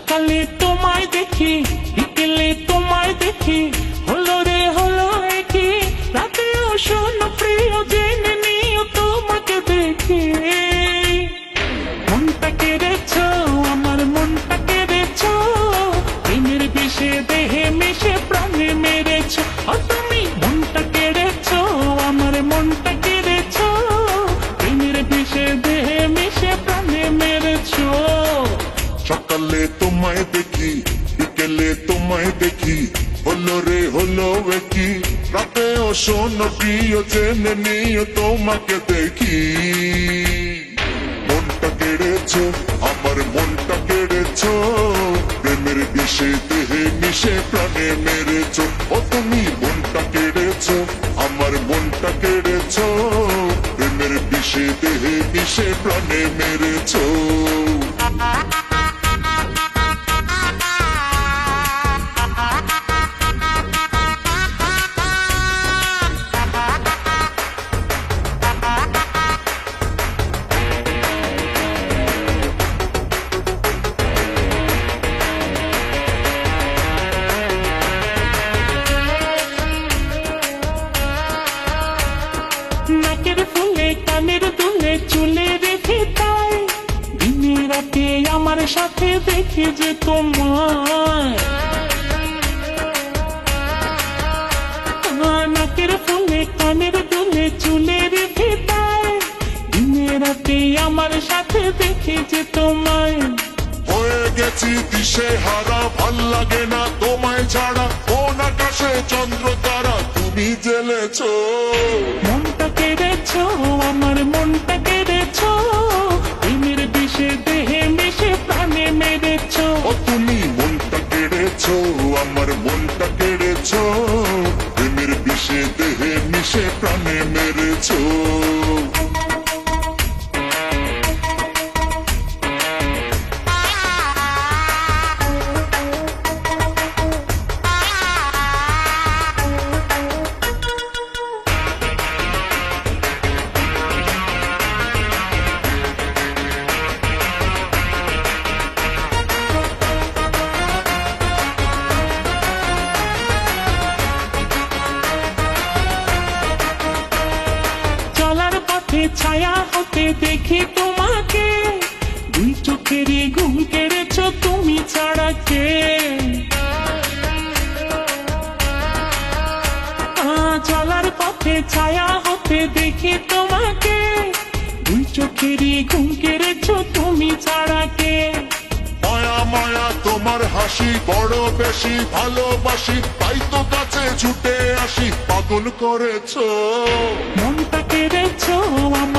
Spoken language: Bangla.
সকালে তোমায় দেখি, বিকেলে তোমায় দেখি, হলো রে হলো একই, রাতেও শোনো প্রিয় জেনে নিও তোমাকে দেখি। মনটা কেড়েছো, আমার মনটা কেড়েছো, প্রেমের বিষে দেহে মিশে প্রাণে মেরেছো। তুমি মনটা কেড়েছো, আমার মনটা কেড়েছো, প্রেমের বিষে দেহে মিশে প্রাণে মেরেছো। সকালে তোমায় দেখি, বিকেলে তোমায় দেখি, হলো রে হলো একই, রাতেও শোনো প্রিয় জেনে নিও তোমাকে দেখি। মনটা কেড়েছো, আমার মনটা কেড়েছো, প্রেমের বিষে দেহে মিশে প্রাণে মেরেছো। ও তুমি মনটা কেড়েছো, আমার মনটা কেড়েছো, প্রেমের বিষে দেহে মিশে প্রাণে মেরেছো। নাকের ফুলে কানের দুলে চুলে রেখে তাই, দিনে রাতে আমার সাথে দেখি যে তোমায়। নাকের ফুলে কানের দুলে চুলে রেখে তাই, দিনে রাতে আমার সাথে দেখি যে তোমায়। হয়ে গেছি দিশে হারা, ভাল লাগে না তোমায় ছাড়া, কোন আকাশে চন্দ্র তারা তুমি জ্বেলেছো। মনটা কেড়েছো, আমার মনটা কেড়েছো, প্রেমের বিষে দেহে মিশে প্রাণে মেরেছো। ও তুমি মনটা কেড়েছো, আমার মনটা কেড়েছো, প্রেমের বিষে দেহে মিশে প্রাণে মেরেছো। চলার পথে ছায়া হতে দেখি তোমাকে, দুই চোখেরই ঘুম কেড়েছো তুমি ছাড়া কে। চলার পথে ছায়া হতে দেখি তোমাকে, দুই চোখেরই ঘুম কেড়েছো তুমি ছাড়া কে। মায়া মায়া তোমার হাসি বড় বেশি ভালোবাসি, তাই তো কাছে ছুটে আসি, পাগল করেছো। মনটা কেড়েছো, আমার